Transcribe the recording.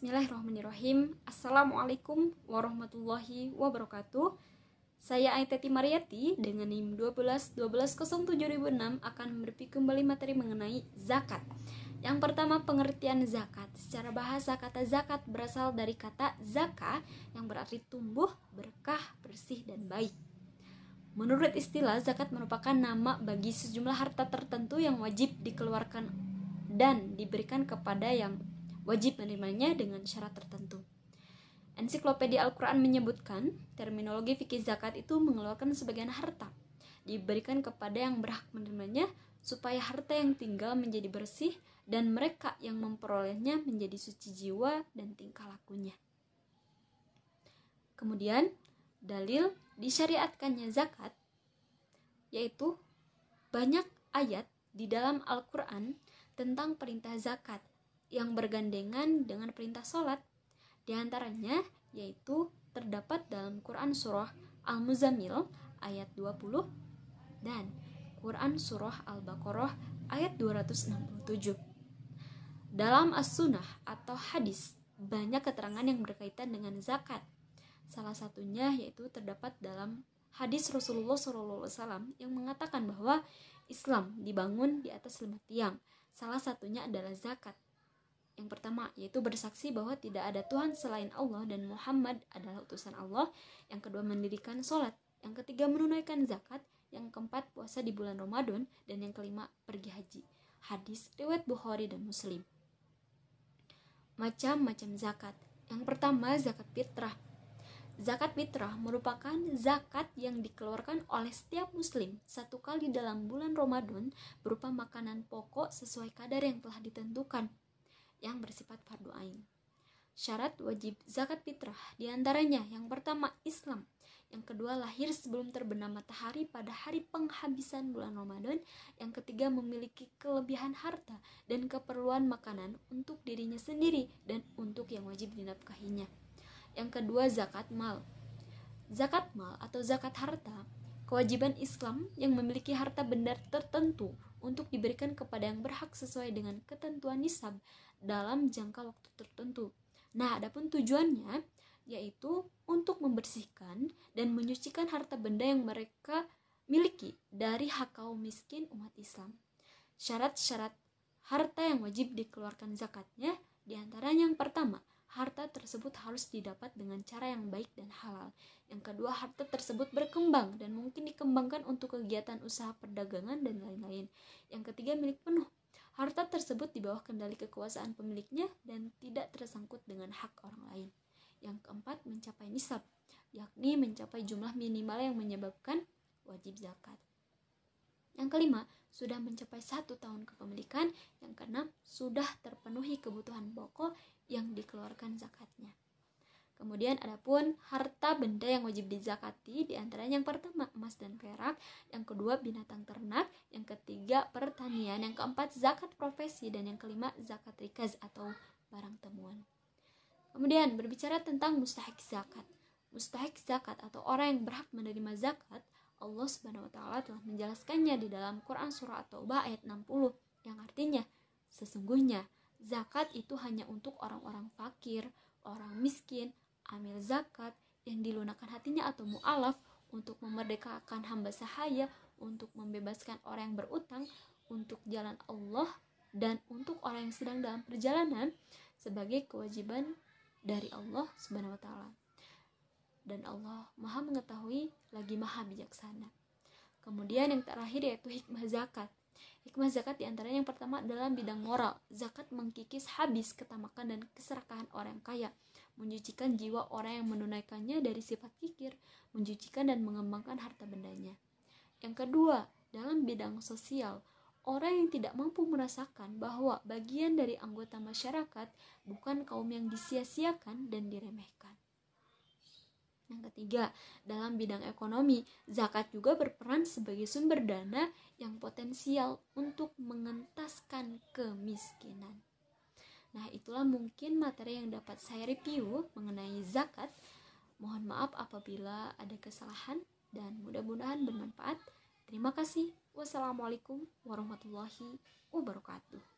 Bismillahirrahmanirrahim. Assalamualaikum warahmatullahi wabarakatuh. Saya Aiteti Mariati dengan NIM 12-1207-2006 akan memberi kembali materi mengenai zakat. Yang pertama, pengertian zakat. Secara bahasa, kata zakat berasal dari kata zaka yang berarti tumbuh, berkah, bersih, dan baik. Menurut istilah, zakat merupakan nama bagi sejumlah harta tertentu yang wajib dikeluarkan dan diberikan kepada yang wajib menerimanya dengan syarat tertentu. Ensiklopedia Al-Quran menyebutkan, terminologi fikih zakat itu mengeluarkan sebagian harta, diberikan kepada yang berhak menerimanya, supaya harta yang tinggal menjadi bersih, dan mereka yang memperolehnya menjadi suci jiwa dan tingkah lakunya. Kemudian, dalil disyariatkannya zakat, yaitu banyak ayat di dalam Al-Quran tentang perintah zakat, yang bergandengan dengan perintah sholat. Di antaranya yaitu terdapat dalam Quran Surah Al-Muzammil ayat 20 dan Quran Surah Al-Baqarah ayat 267. Dalam As-Sunnah atau hadis, banyak keterangan yang berkaitan dengan zakat. Salah satunya yaitu terdapat dalam hadis Rasulullah SAW yang mengatakan bahwa Islam dibangun di atas 5 tiang. Salah satunya adalah zakat. Yang pertama, yaitu bersaksi bahwa tidak ada Tuhan selain Allah dan Muhammad adalah utusan Allah. Yang kedua, mendirikan sholat. Yang ketiga, menunaikan zakat. Yang keempat, puasa di bulan Ramadan. Dan yang kelima, pergi haji. Hadis riwayat Bukhari dan Muslim. Macam-macam zakat. Yang pertama, zakat fitrah. Zakat fitrah merupakan zakat yang dikeluarkan oleh setiap muslim satu kali dalam bulan Ramadan berupa makanan pokok sesuai kadar yang telah ditentukan, yang bersifat fardu ain. Syarat wajib zakat fitrah diantaranya, yang pertama Islam, yang kedua lahir sebelum terbenam matahari pada hari penghabisan bulan Ramadan, yang ketiga memiliki kelebihan harta dan keperluan makanan untuk dirinya sendiri dan untuk yang wajib dinafkahinya. Yang kedua zakat mal. Zakat mal atau zakat harta, kewajiban Islam yang memiliki harta benda tertentu untuk diberikan kepada yang berhak sesuai dengan ketentuan nisab dalam jangka waktu tertentu. Nah, adapun tujuannya yaitu untuk membersihkan dan menyucikan harta benda yang mereka miliki dari hak kaum miskin umat Islam. Syarat-syarat harta yang wajib dikeluarkan zakatnya diantaranya, yang pertama, harta tersebut harus didapat dengan cara yang baik dan halal. Yang kedua, harta tersebut berkembang dan mungkin dikembangkan untuk kegiatan usaha perdagangan dan lain-lain. Yang ketiga, milik penuh. Harta tersebut di bawah kendali kekuasaan pemiliknya dan tidak tersangkut dengan hak orang lain. Yang keempat, mencapai nisab, yakni mencapai jumlah minimal yang menyebabkan wajib zakat. Yang kelima, sudah mencapai 1 tahun kepemilikan. Yang keenam, sudah terpenuhi kebutuhan pokok yang dikeluarkan zakatnya. Kemudian adapun harta benda yang wajib dizakati diantaranya, yang pertama emas dan perak, yang kedua binatang ternak, yang ketiga pertanian, yang keempat zakat profesi, dan yang kelima zakat rikaz atau barang temuan. Kemudian berbicara tentang mustahik zakat. Mustahik zakat atau orang yang berhak menerima zakat, Allah Subhanahu wa taala telah menjelaskannya di dalam Quran surah At-Taubah ayat 60 yang artinya, sesungguhnya zakat itu hanya untuk orang-orang fakir, orang miskin, amil zakat yang dilunakkan hatinya atau mu'alaf, untuk memerdekakan hamba sahaya, untuk membebaskan orang yang berutang, untuk jalan Allah, dan untuk orang yang sedang dalam perjalanan, sebagai kewajiban dari Allah Subhanahu wa taala. Dan Allah Maha mengetahui lagi Maha bijaksana. Kemudian yang terakhir yaitu hikmah zakat. Hikmah zakat diantaranya yang pertama adalah bidang moral. Zakat mengkikis habis ketamakan dan keserakahan orang kaya, menyucikan jiwa orang yang menunaikannya dari sifat kikir, mensucikan dan mengembangkan harta bendanya. Yang kedua, dalam bidang sosial, orang yang tidak mampu merasakan bahwa bagian dari anggota masyarakat bukan kaum yang disia-siakan dan diremehkan. Yang ketiga, dalam bidang ekonomi, zakat juga berperan sebagai sumber dana yang potensial untuk mengentaskan kemiskinan. Nah, itulah mungkin materi yang dapat saya review mengenai zakat. Mohon maaf apabila ada kesalahan dan mudah-mudahan bermanfaat. Terima kasih. Wassalamualaikum warahmatullahi wabarakatuh.